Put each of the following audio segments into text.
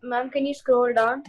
Ma'am, can you scroll down?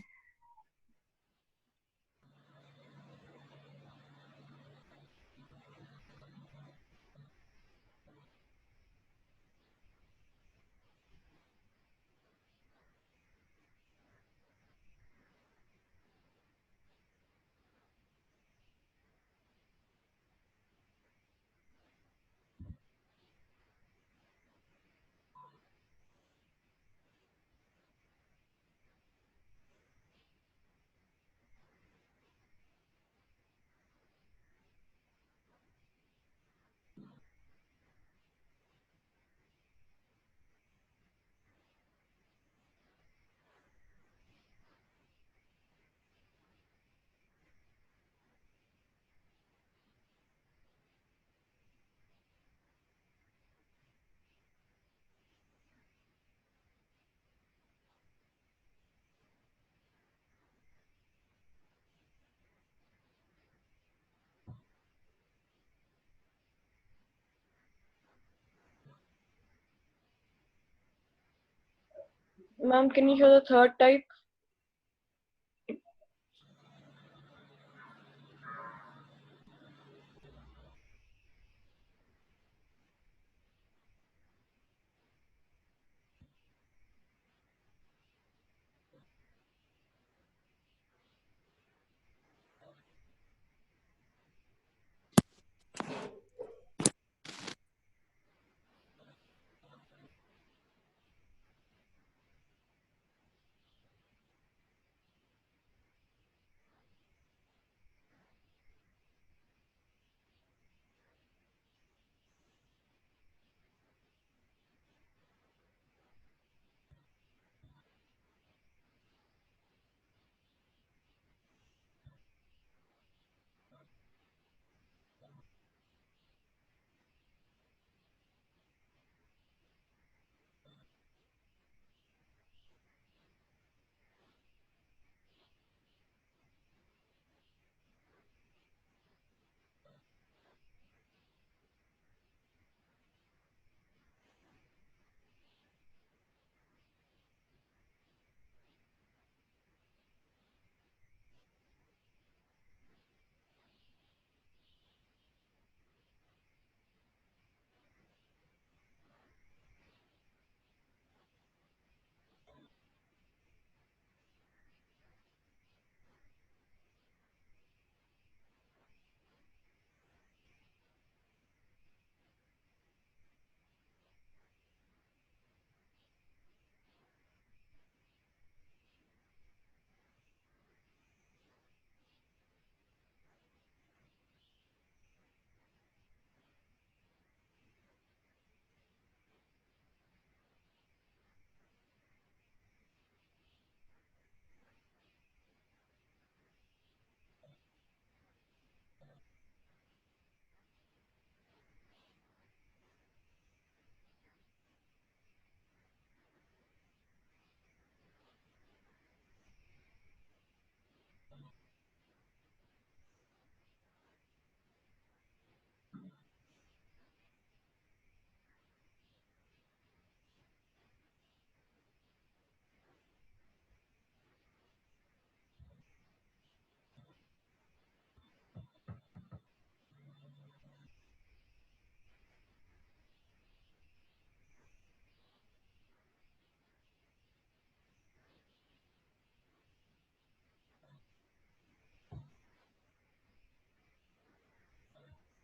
Ma'am, can you show the third type?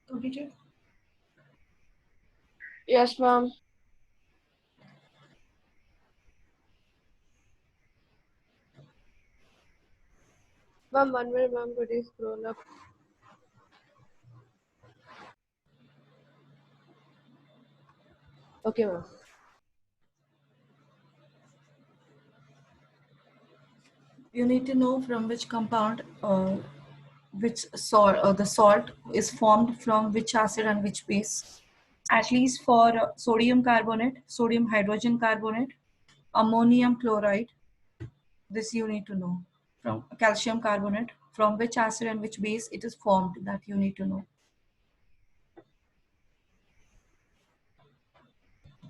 Completed? Yes, ma'am. Ma'am, 1 minute, ma'am. Could you scroll up? Okay, ma'am. You need to know from which compound which salt the salt is formed from which acid and which base. At least for sodium carbonate, sodium hydrogen carbonate, ammonium chloride, this you need to know. From calcium carbonate, from which acid and which base it is formed, that you need to know.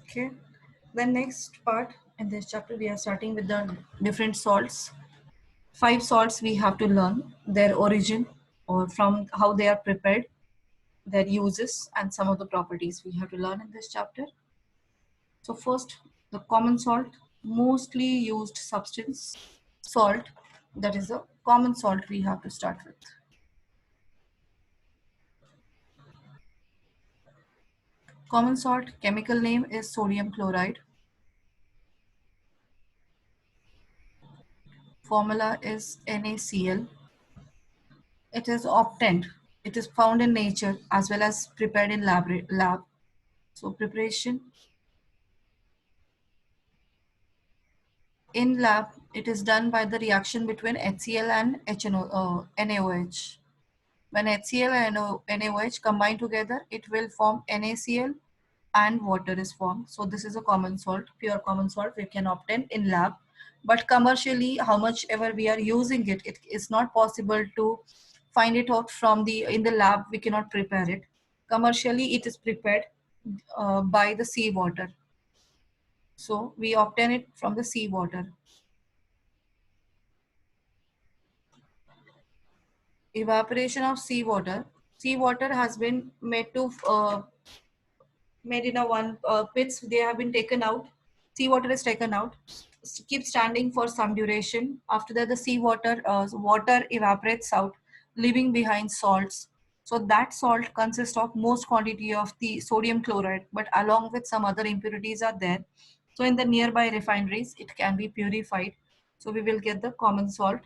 Okay. Then next part, In this chapter, we are starting with the different salts. 5 salts we have to learn their origin or from how they are prepared, their uses, and some of the properties we have to learn in this chapter. So first, the common salt, mostly used substance, salt, that is the common salt we have to start with. Common salt, chemical name is sodium chloride. Formula is NaCl. It is obtained. It is found in nature as well as prepared in lab. So preparation in lab, it is done by the reaction between HCl and NaOH. When HCl and NaOH combine together, it will form NaCl and water is formed. So this is a common salt, pure common salt we can obtain in lab. But commercially, how much ever we are using it, it is not possible to find it out from in the lab. We cannot prepare it. Commercially, it is prepared by the seawater. So we obtain it from the seawater. Evaporation of seawater. Seawater has been made in a one pits. They have been taken out. Seawater is taken out. Keep standing for some duration. After that, the seawater water evaporates out, leaving behind salts. So that salt consists of most quantity of the sodium chloride, but along with some other impurities are there. So in the nearby refineries, it can be purified. So we will get the common salt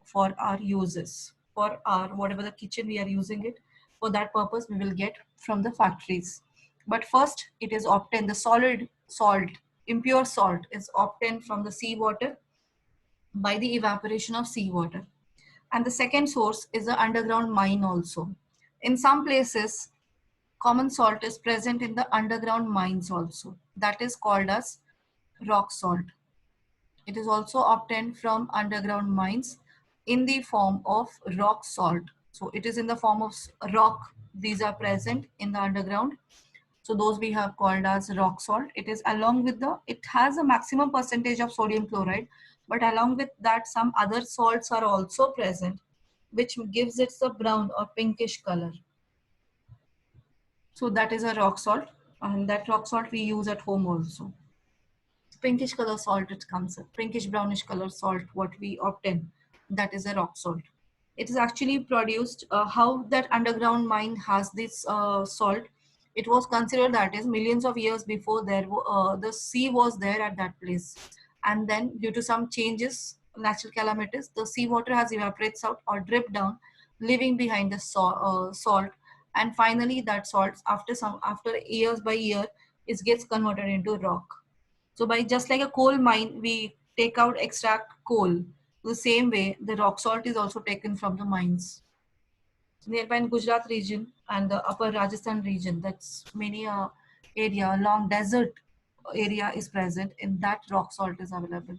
for our uses, for our whatever the kitchen we are using it. For that purpose, we will get from the factories. But first, it is obtained, the solid salt, impure salt is obtained from the seawater by the evaporation of seawater. And the second source is the underground mine also. In some places, common salt is present in the underground mines also. That is called as rock salt. It is also obtained from underground mines in the form of rock salt. So it is in the form of rock. These are present in the underground. So those we have called as rock salt. It is along with it has a maximum percentage of sodium chloride, but along with that, some other salts are also present, which gives it a brown or pinkish color. So that is a rock salt, and that rock salt we use at home also. Pinkish color salt, it comes, pinkish brownish color salt, what we obtain, that is a rock salt. It is actually produced, how that underground mine has this salt. It was considered that is millions of years before the sea was there at that place, and then due to some changes, natural calamities, the seawater has evaporates out or dripped down, leaving behind the salt, and finally that salt after years by year, it gets converted into rock. So by just like a coal mine, we take out extract coal. The same way, the rock salt is also taken from the mines. Nearby in Gujarat region and the upper Rajasthan region, that's many area, long desert area is present. In that rock salt is available.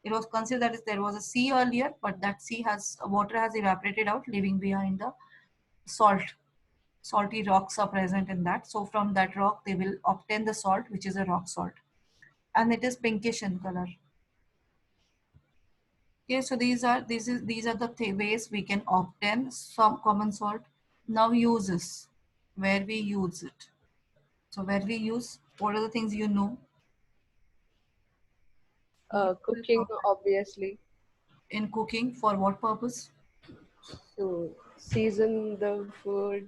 It was considered that there was a sea earlier, but that sea has water has evaporated out, leaving behind the salt. Salty rocks are present in that. So from that rock, they will obtain the salt, which is a rock salt, and it is pinkish in color. Okay, so these are the ways we can obtain some common salt. Now uses, where we use it. So where we use, what are the things you know? Useful Cooking, purpose. obviously, In cooking, for what purpose? to season the food,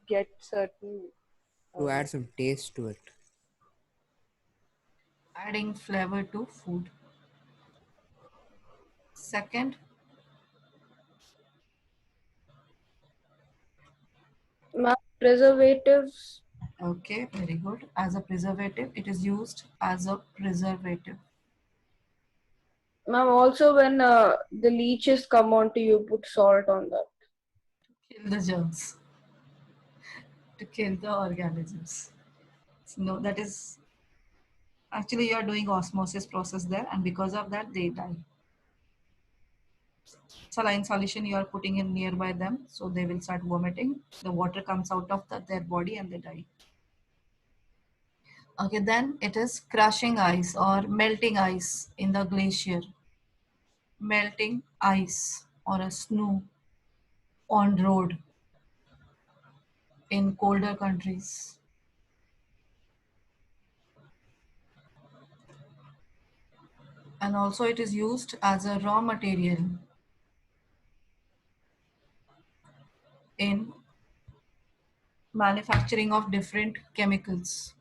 get certain. To Um, add some taste to it. Adding flavor to food. Second, Preservatives. okay, very good. As a preservative, it is used as a preservative. Ma'am, also when the leeches come onto you, put salt on that. Kill the germs, to kill the organisms. So, no, that is actually you are doing osmosis process there, and because of that, they die. Saline solution you are putting in nearby them, so they will start vomiting. The water comes out of their body and they die. Okay, then it is crushing ice or melting ice in the glacier. Melting ice or a snow on road in colder countries. And also it is used as a raw material in manufacturing of different chemicals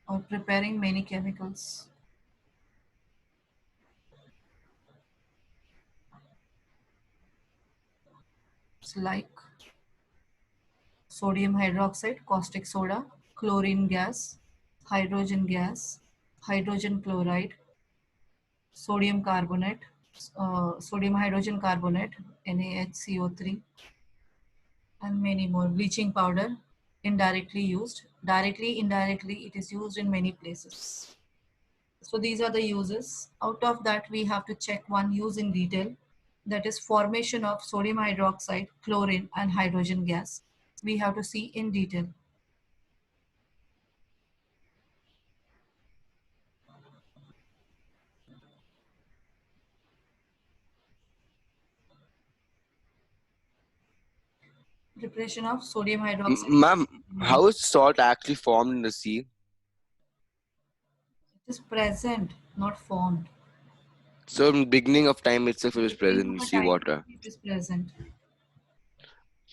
or preparing many chemicals. It's like sodium hydroxide, caustic soda, chlorine gas, hydrogen chloride, sodium carbonate, sodium hydrogen carbonate, NaHCO3, and many more. Bleaching powder, indirectly used. Directly, indirectly, it is used in many places. So these are the uses. Out of that, we have to check one use in detail. That is formation of sodium hydroxide, chlorine, and hydrogen gas. We have to see in detail. Preparation of sodium hydroxide. Ma'am, how is salt actually formed in the sea? It is present, not formed. So in the beginning of time itself it was present Beginning in of a time, seawater. it is present.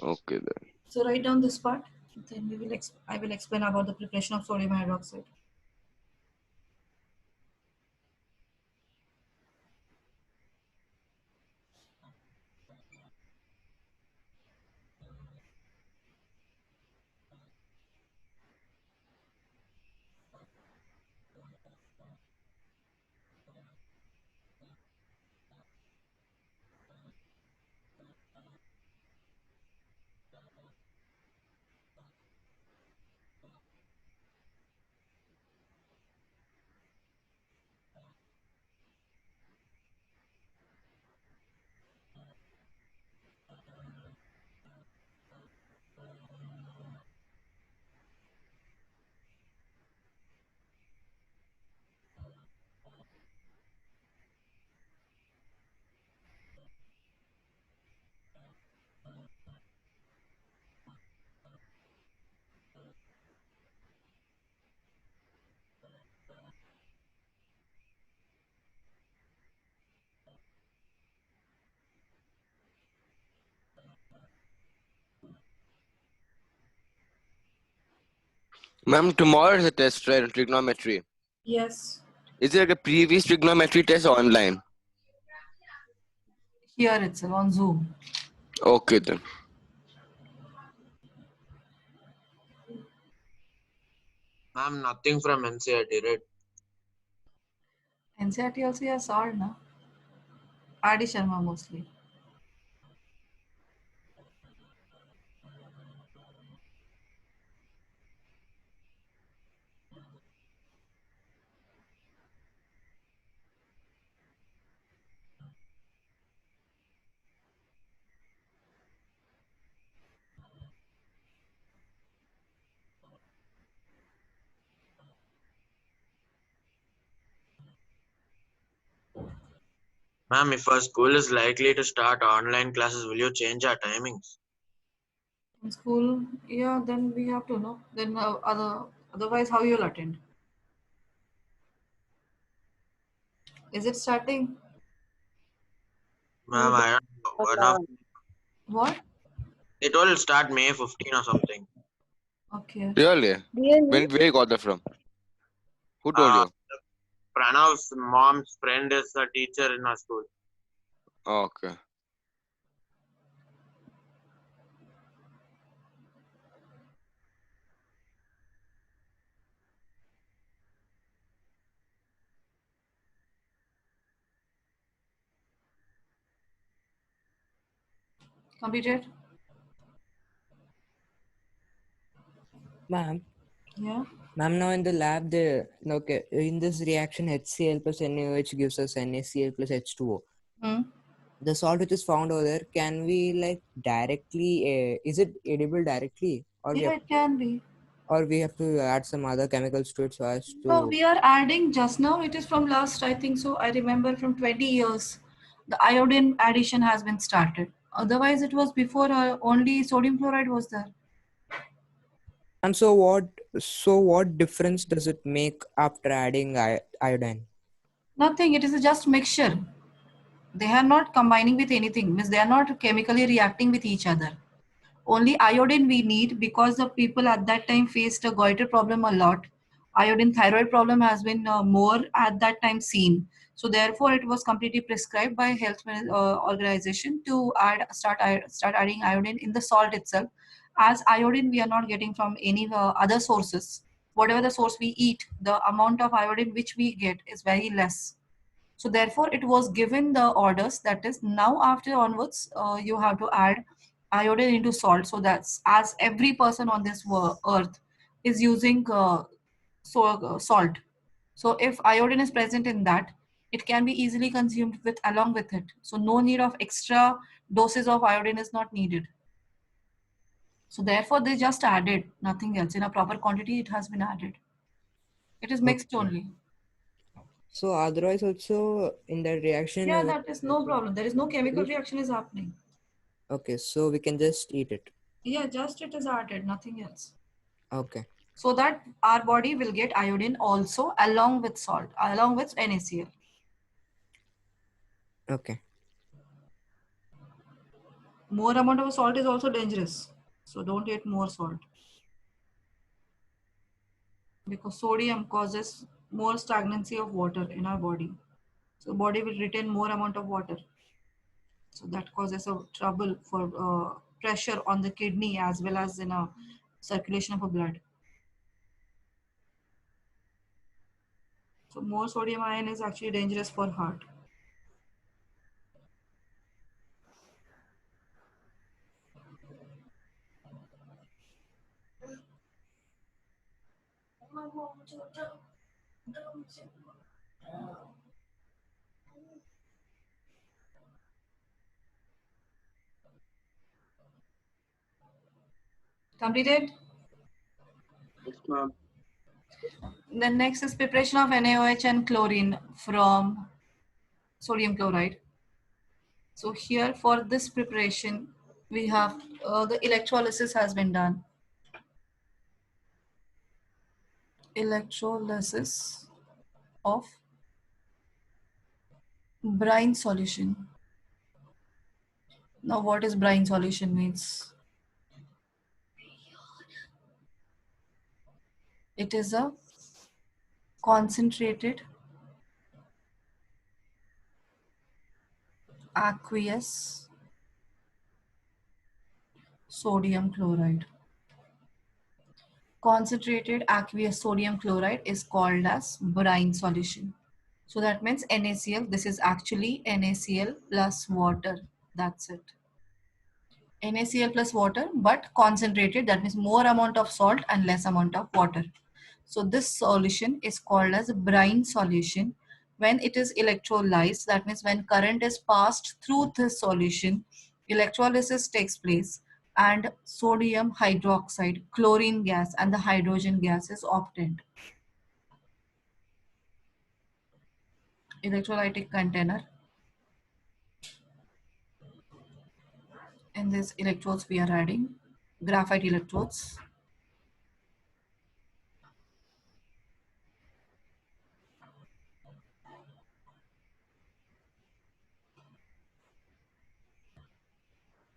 Okay then. So write down this part. Then I will explain about the preparation of sodium hydroxide. Ma'am, tomorrow is a test, right? Trigonometry. Yes. Is it like a previous trigonometry test or online? Here itself on Zoom. Okay then. Ma'am, nothing from NCRT, right? NCRT also has solved, na? RD Sharma mostly. Ma'am, if our school is likely to start online classes, will you change our timings? In school, yeah, then we have to know. Then otherwise, how you'll attend? Is it starting? Ma'am, I don't know. What? They told it'll start May 15 or something. Okay. Really? Really? Where you got that from? Who told Uh, you? Pranav's mom's friend is a teacher in our school. Okay. Completed? Ma'am, Yeah. ma'am, now in the lab, okay, in this reaction, HCl plus NaOH gives us NaCl plus H2O. Hmm. The salt which is found over there, can we like directly, is it edible directly? Or we Yeah, have, it can be. or we have to add some other chemicals to it so as to. No, we are adding just now. It is from last, I think so. I remember from 20 years, the iodine addition has been started. Otherwise, it was before only sodium chloride was there. And so what difference does it make after adding iodine? Nothing. It is a just mixture. They are not combining with anything. Means they are not chemically reacting with each other. Only iodine we need because the people at that time faced a goiter problem a lot. Iodine thyroid problem has been more at that time seen. So therefore, it was completely prescribed by health organization to start adding iodine in the salt itself. As iodine we are not getting from any other sources. Whatever the source we eat, the amount of iodine which we get is very less. So therefore, it was given the orders that is now after onwards, you have to add iodine into salt. So that's as every person on this earth is using salt. So if iodine is present in that, it can be easily consumed with along with it. So no need of extra doses of iodine is not needed. So therefore, they just added nothing else in a proper quantity. It has been added. It is mixed Okay. only. So otherwise also in that reaction. Yeah, that is no problem. There is no chemical reaction is happening. Okay, so we can just eat it. Yeah, just it is added, nothing else. Okay. So that our body will get iodine also along with salt, along with NaCl. Okay. More amount of salt is also dangerous. So don't eat more salt. Because sodium causes more stagnancy of water in our body. So body will retain more amount of water. So that causes a trouble for pressure on the kidney as well as in a circulation of a blood. So more sodium ion is actually dangerous for heart. Completed? Yes, ma'am. Then next is preparation of NaOH and chlorine from sodium chloride. So here for this preparation, we have the electrolysis has been done. Electrolysis of brine solution. Now what is brine solution means? It is a concentrated aqueous sodium chloride. Concentrated aqueous sodium chloride is called as brine solution. So that means NaCl, this is actually NaCl plus water. That's it. NaCl plus water, but concentrated, that means more amount of salt and less amount of water. So this solution is called as brine solution. When it is electrolyzed, that means when current is passed through this solution, electrolysis takes place and sodium hydroxide, chlorine gas and the hydrogen gas is obtained. Electrolytic container. In this electrodes we are adding graphite electrodes.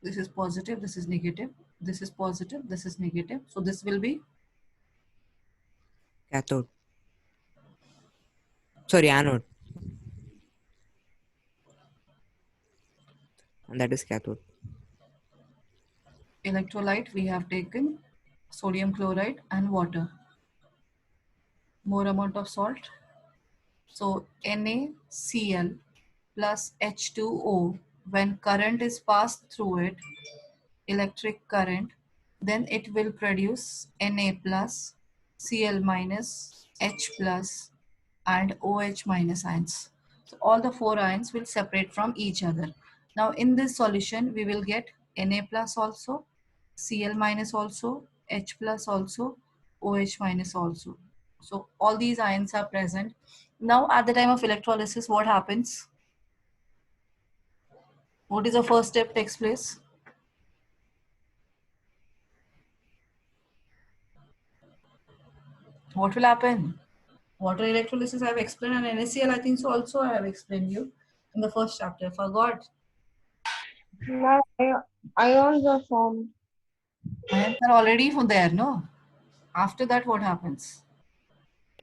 This is positive, this is negative, this is positive, this is negative. So this will be Cathode. Sorry, anode. And that is cathode. electrolyte. We have taken sodium chloride and water. More amount of salt. So NaCl plus H2O, when current is passed through it, electric current, then it will produce Na plus, Cl minus, H plus and OH minus ions. So all the four ions will separate from each other. Now in this solution, we will get Na plus also, Cl minus also, H plus also, OH minus also. So all these ions are present. Now at the time of electrolysis, what happens? What is the first step takes place? What will happen? Water electrolysis I have explained, and NaCl I think so also I have explained you in the first chapter. Forgot. Now ions are formed. Ions are already from there, no? After that, what happens?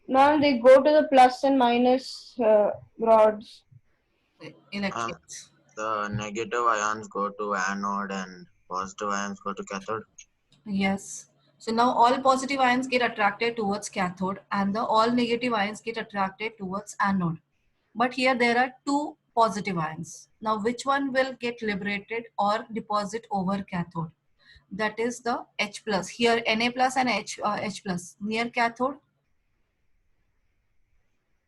Now they go to the plus and minus rods. Electrodes. The negative ions go to anode and positive ions go to cathode. Yes. So now all positive ions get attracted towards cathode and the all negative ions get attracted towards anode. But here there are two positive ions. Now which one will get liberated or deposit over cathode? That is the H plus. Here Na plus and H plus. Near cathode,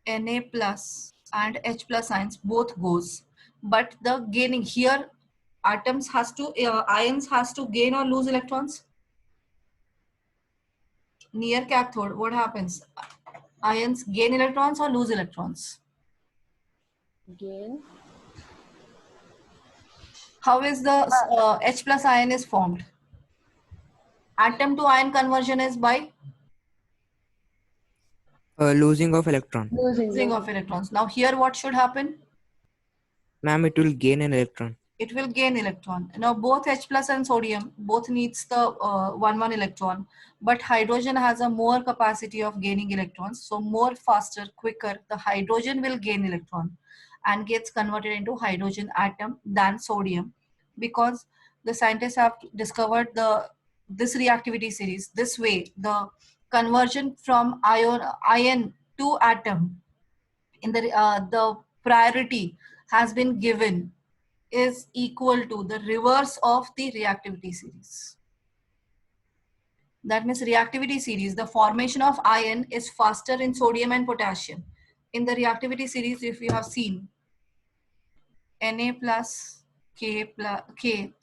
Na plus and H plus ions both goes. But the gaining here, atoms has to, ions has to gain or lose electrons. Near cathode, what happens? Ions gain electrons or lose electrons? Gain. How is the H plus ion is formed? Atom to ion conversion is by Losing of electron. losing of electrons. Now here what should happen? Ma'am, it will gain an electron. It will gain electron. Now both H plus and sodium both needs the 1 electron, but hydrogen has a more capacity of gaining electrons. So more faster, quicker, the hydrogen will gain electron and gets converted into hydrogen atom than sodium, because the scientists have discovered this reactivity series. This way, the conversion from ion to atom in the priority has been given is equal to the reverse of the reactivity series. That means reactivity series, the formation of ion is faster in sodium and potassium. In the reactivity series, if you have seen Na plus Na, K,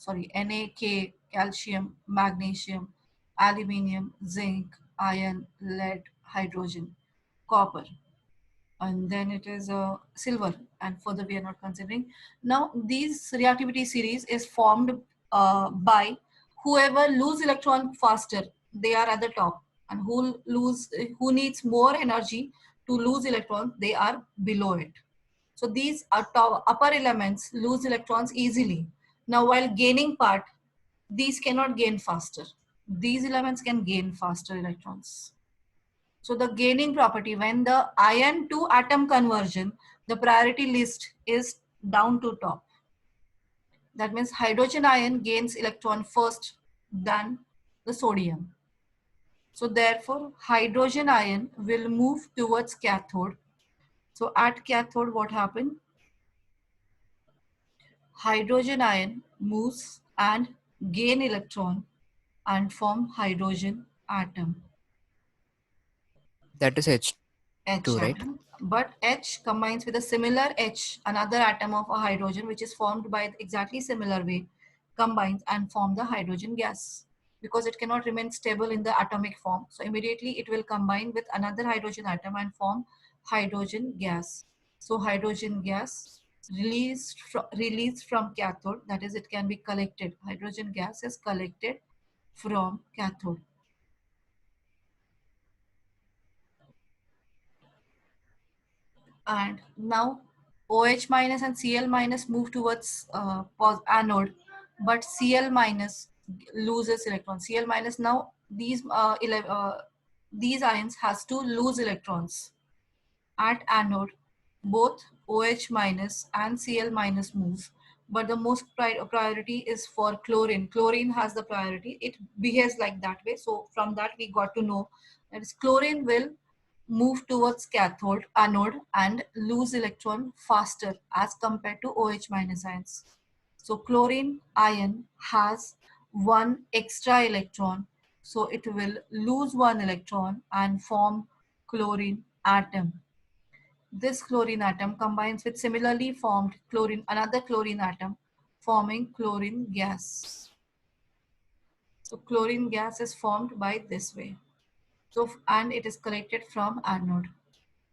calcium, magnesium, aluminium, zinc, iron, lead, hydrogen, copper, and then it is silver, and further we are not considering. Now these reactivity series is formed by whoever lose electron faster, they are at the top, and who needs more energy to lose electrons, they are below it. So these are upper elements lose electrons easily. Now while gaining part, these cannot gain faster. These elements can gain faster electrons. So the gaining property, when the ion to atom conversion, the priority list is down to top. That means hydrogen ion gains electron first than the sodium. So therefore, hydrogen ion will move towards cathode. So at cathode, what happened? Hydrogen ion moves and gain electron and form hydrogen atom. That is H2, H right? atom. But H combines with a similar H, another atom of a hydrogen, which is formed by exactly similar way, combines and form the hydrogen gas, because it cannot remain stable in the atomic form. So immediately it will combine with another hydrogen atom and form hydrogen gas. So hydrogen gas released from cathode, that is, it can be collected. Hydrogen gas is collected from cathode. And now OH minus and Cl minus move towards anode, but Cl minus loses electrons. Cl minus, now these ions has to lose electrons at anode. Both OH minus and Cl minus move, but the most priority is for chlorine. Chlorine has the priority. It behaves like that way. So from that we got to know that is chlorine will move towards anode and lose electron faster as compared to OH minus ions. So chlorine ion has one extra electron, so it will lose one electron and form chlorine atom. This chlorine atom combines with similarly formed another chlorine atom, forming chlorine gas. So chlorine gas is formed by this way. So, and it is collected from anode.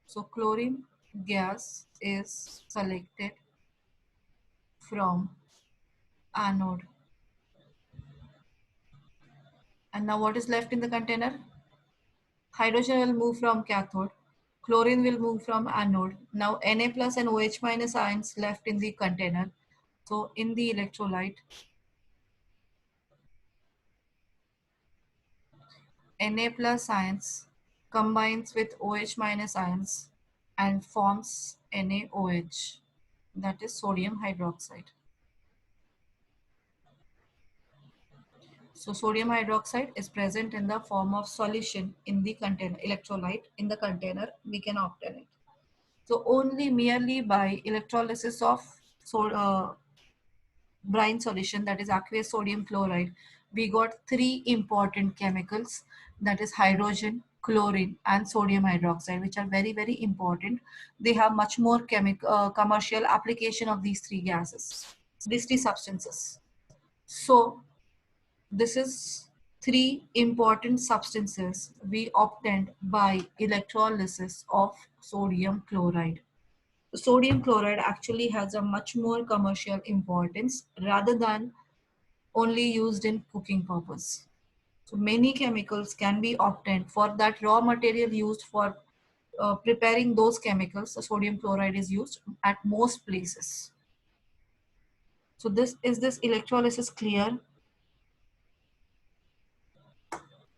So chlorine gas is collected from anode. And now what is left in the container? Hydrogen will move from cathode. Chlorine will move from anode. Now Na plus and OH minus ions left in the container. So in the electrolyte, Na plus ions combines with OH minus ions and forms NaOH, that is sodium hydroxide. So sodium hydroxide is present in the form of solution in the container, electrolyte in the container, we can obtain it. So only merely by electrolysis of brine solution, that is aqueous sodium chloride, we got three important chemicals, that is hydrogen, chlorine and sodium hydroxide, which are very, very important. They have much more commercial application of these three gases, these three substances. So this is three important substances we obtained by electrolysis of sodium chloride. Sodium chloride actually has a much more commercial importance rather than only used in cooking purpose. So many chemicals can be obtained for that raw material used for preparing those chemicals. The sodium chloride is used at most places. So this electrolysis clear?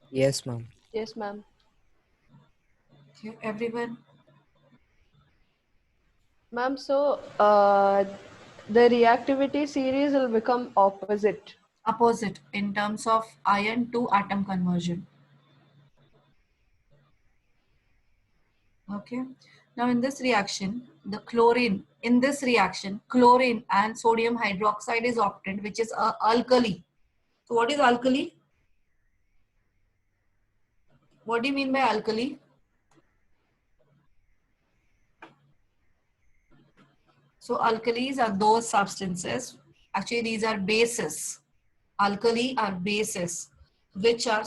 Yes, ma'am. Yes, ma'am. Okay, everyone. Ma'am, so the reactivity series will become opposite. Opposite in terms of ion to atom conversion. Okay. Now in this reaction, the chlorine, in this reaction, chlorine and sodium hydroxide is obtained, which is a alkali. So what is alkali? What do you mean by alkali? So alkalis are those substances, actually these are bases. Alkali are bases which are